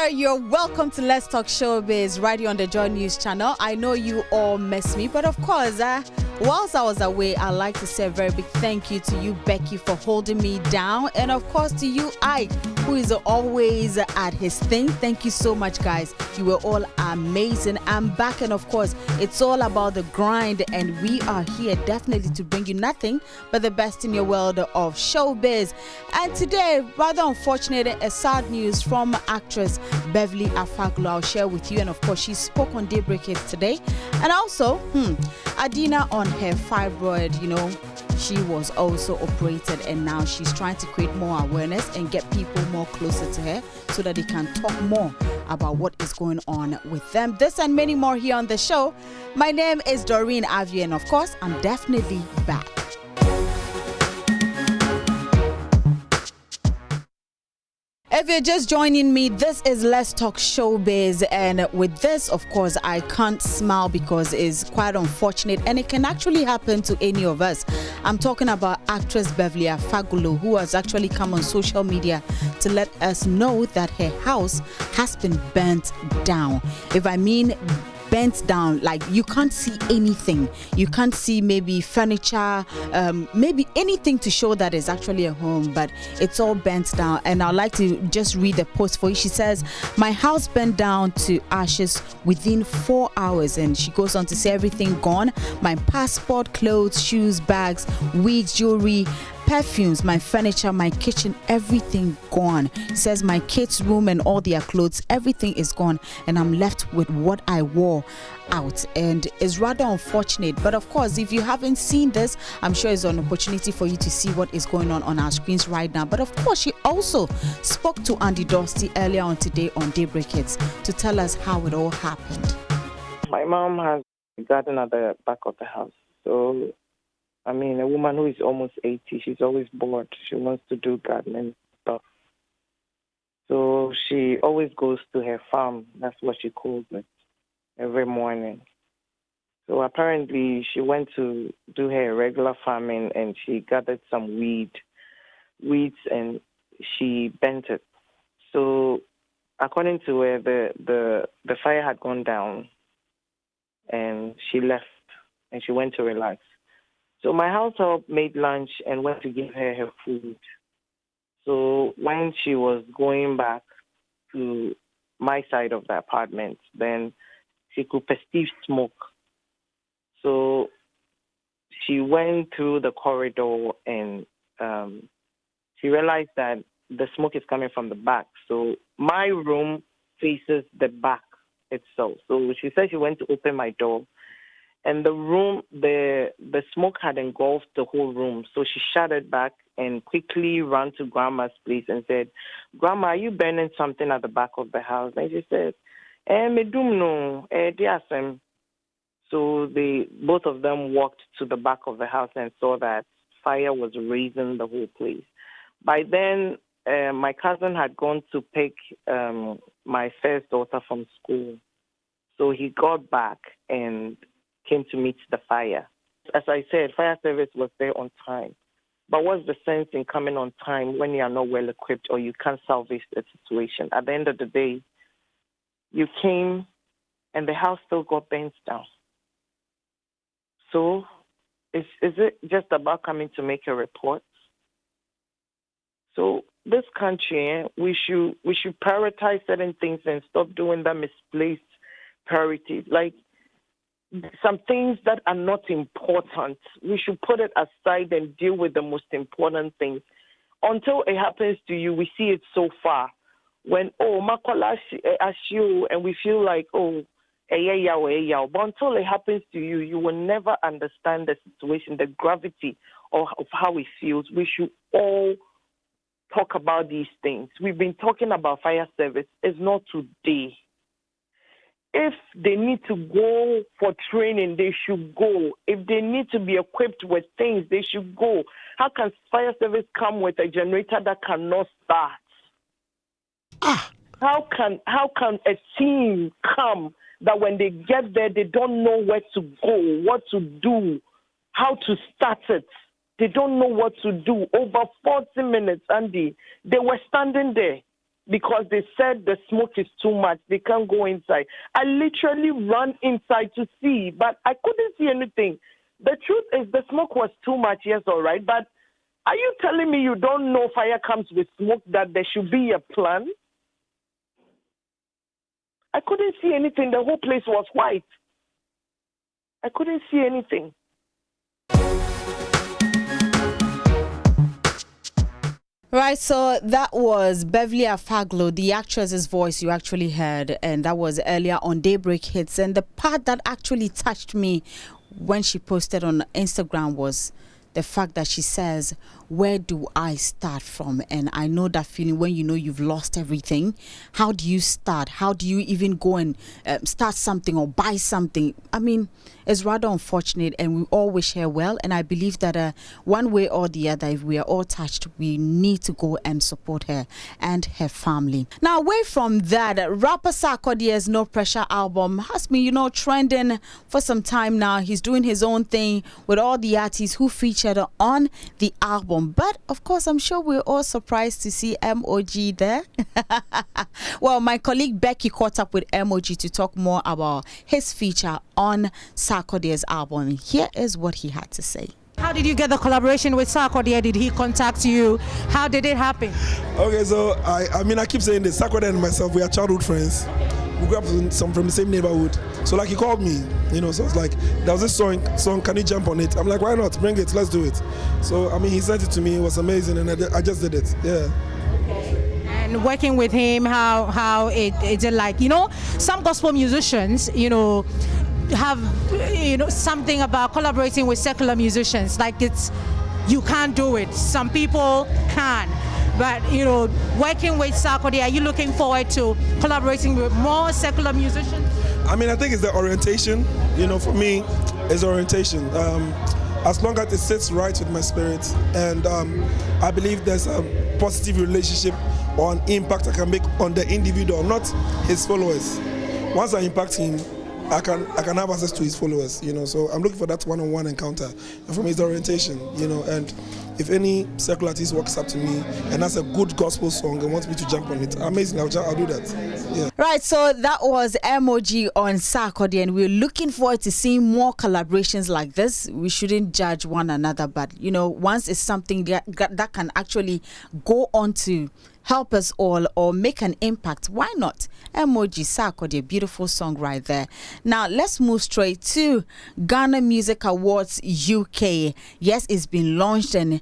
there, you're welcome to Let's Talk Showbiz right here on the JoyNews channel. I know you all miss me, but of course, whilst I was away, I'd like to say a very big thank you to you, Becky, for holding me down. And of course, to you, Ike, who is always at his thing. Thank you so much, guys. You were all amazing. I'm back, and of course, it's all about the grind. And we are here definitely to bring you nothing but the best in your world of showbiz. And today, rather unfortunate, a sad news from actress Beverly Afaglo. I'll share with you. And of course, she spoke on Daybreak today. And also, Adina on her fibroid, she was also operated, and now she's trying to create more awareness and get people more closer to her so that they can talk more about what is going on with them. This and many more here on the show. My name is DOREEN, AVIO, and of course, I'm definitely back. If you're just joining me, this is Let's Talk Showbiz, and with this, of course, I can't smile because it's quite unfortunate and it can actually happen to any of us. I'm talking about actress Beverly Afaglo, who has actually come on social media to let us know that her house has been burnt down. If I mean bent down, like you can't see anything. You can't see maybe furniture, maybe anything to show that is actually a home, but it's all bent down. And I'd like to just read the post for you. She says, "My house burned down to ashes within 4 hours." And she goes on to say, "Everything gone. My passport, clothes, shoes, bags, wigs, jewelry, perfumes, my furniture, my kitchen, everything gone." It says, "My kids' room and all their clothes, everything is gone, and I'm left with what I wore out." And it's rather unfortunate, but of course, if you haven't seen this, I'm sure it's an opportunity for you to see what is going on our screens right now. But of course, she also spoke to Andy Dusty earlier on today on Daybreak to tell us how it all happened. My mom has a garden at the back of the house, so a woman who is almost 80, she's always bored. She wants to do gardening stuff. So she always goes to her farm. That's what she calls it, every morning. So apparently she went to do her regular farming and she gathered some weeds, and she bent it. So according to her, the fire had gone down and she left and she went to relax. So my househelp made lunch and went to give her food. So when she was going back to my side of the apartment, then she could perceive smoke. So she went through the corridor and she realized that the smoke is coming from the back. So my room faces the back itself. So she said she went to open my door, and the room, the smoke had engulfed the whole room. So she shut it back and quickly ran to Grandma's place and said, "Grandma, are you burning something at the back of the house?" And she said, "Me dum no, diasem." So both of them walked to the back of the house and saw that fire was raising the whole place. By then, my cousin had gone to pick my first daughter from school. So he got back and came to meet the fire. As I said, fire service was there on time. But what's the sense in coming on time when you are not well equipped or you can't salvage the situation? At the end of the day, you came and the house still got burnt down. So is it just about coming to make a report? So this country, we should prioritize certain things and stop doing that misplaced priorities. Like, some things that are not important, we should put it aside and deal with the most important things. Until it happens to you, we see it so far. When, makola ashu, and we feel like, but until it happens to you, you will never understand the situation, the gravity of how it feels. We should all talk about these things. We've been talking about fire service. It's not today. If they need to go for training, they should go. If they need to be equipped with things, they should go. How can fire service come with a generator that cannot start? How can a team come that when they get there, they don't know where to go, what to do, how to start it? They don't know what to do. Over 40 minutes, Andy, they were standing there. because they said the smoke is too much. They can't go inside. I literally ran inside to see, but I couldn't see anything. The truth is the smoke was too much, yes, all right. But are you telling me you don't know fire comes with smoke, that there should be a plan? I couldn't see anything. The whole place was white. I couldn't see anything. Right, so that was Beverly Afaglo, the actress's voice you actually heard, and that was earlier on Daybreak Hits. And the part that actually touched me when she posted on Instagram was the fact that she says, where do I start from? And I know that feeling when you know you've lost everything. How do you start? How do you even go and start something or buy something? I mean, it's rather unfortunate, and we all wish her well. And I believe that one way or the other, if we are all touched, we need to go and support her and her family. Now, away from that, rapper Sarkodie's No Pressure album has been, trending for some time now. He's doing his own thing with all the artists who featured on the album. But, of course, I'm sure we're all surprised to see MOG there. Well, my colleague Becky caught up with MOG to talk more about his feature on Sarkodie's album. Here is what he had to say. How did you get the collaboration with Sarkodie? Did he contact you? How did it happen? Okay, so I keep saying this. Sarkodie and myself, we are childhood friends. We grew up from the same neighborhood. So like he called me, so it's like, there was this song, can you jump on it? I'm like, why not? Bring it, let's do it. So he sent it to me, it was amazing, and I just did it, yeah. And working with him, how it's like, some gospel musicians, have something about collaborating with secular musicians, like you can't do it. Some people can. But, working with Sarkodie, are you looking forward to collaborating with more secular musicians? I think it's the orientation. For me, it's orientation. As long as it sits right with my spirit, and I believe there's a positive relationship or an impact I can make on the individual, not his followers. Once I impact him, I can have access to his followers, So I'm looking for that one-on-one encounter. And from his orientation, and if any secular artist walks up to me and has a good gospel song and wants me to jump on it, amazing, I'll do that. Yeah. Right, so that was MOG on Sarkodie, and we're looking forward to seeing more collaborations like this. We shouldn't judge one another, but once it's something that can actually go on to help us all or make an impact, why not? MOG Sarkodie, a beautiful song right there. Now let's move straight to Ghana Music Awards UK. Yes, it's been launched, and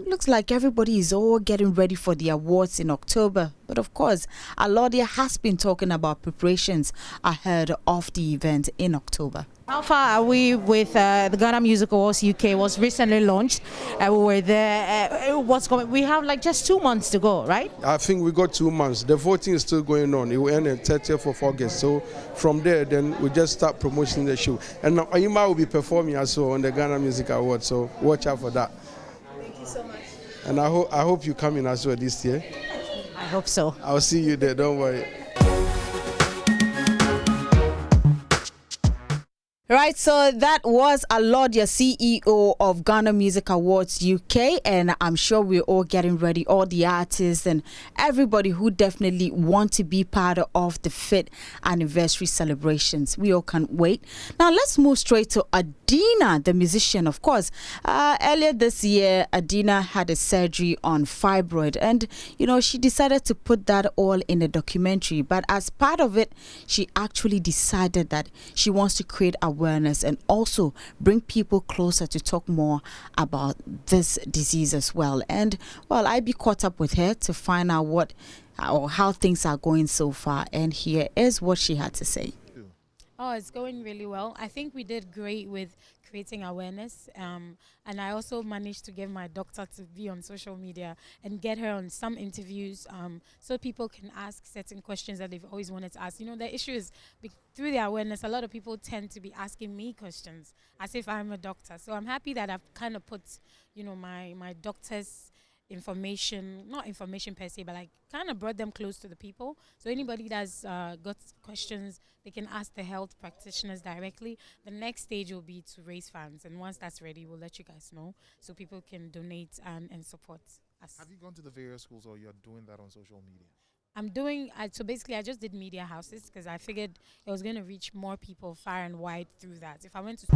looks like everybody is all getting ready for the awards in October. But of course, Alodia has been talking about preparations ahead of the event in October. How far are we with the Ghana Music Awards UK? Was recently launched. We were there. We have just 2 months to go, right? I think we got 2 months. The voting is still going on. It will end on 30th of August. So from there, then we just start promoting the show. And Ayima will be performing as well on the Ghana Music Awards. So watch out for that. Thank you so much. And I hope you come in as well this year. I hope so. I'll see you there. Don't worry. Right, so that was Alodia, CEO of Ghana Music Awards UK, and I'm sure we're all getting ready, all the artists and everybody who definitely want to be part of the 5th anniversary celebrations. We all can't wait. Now let's move straight to Adina, the musician. Of course, earlier this year, Adina had a surgery on fibroid, and she decided to put that all in a documentary. But as part of it, she actually decided that she wants to create awareness and also bring people closer to talk more about this disease as well. And I be caught up with her to find out how things are going so far. And here is what she had to say. Oh, it's going really well. I think we did great with creating awareness. And I also managed to get my doctor to be on social media and get her on some interviews so people can ask certain questions that they've always wanted to ask. The issue is through the awareness, a lot of people tend to be asking me questions as if I'm a doctor. So I'm happy that I've kind of put, my doctor's information, not information per se, but kind of brought them close to the people. So anybody that's got questions, they can ask the health practitioners directly. The next stage will be to raise funds, and once that's ready, we'll let you guys know so people can donate and support us. Have you gone to the various schools, or you're doing that on social media? I'm doing, so basically I just did media houses because I figured it was going to reach more people far and wide through that. If I went to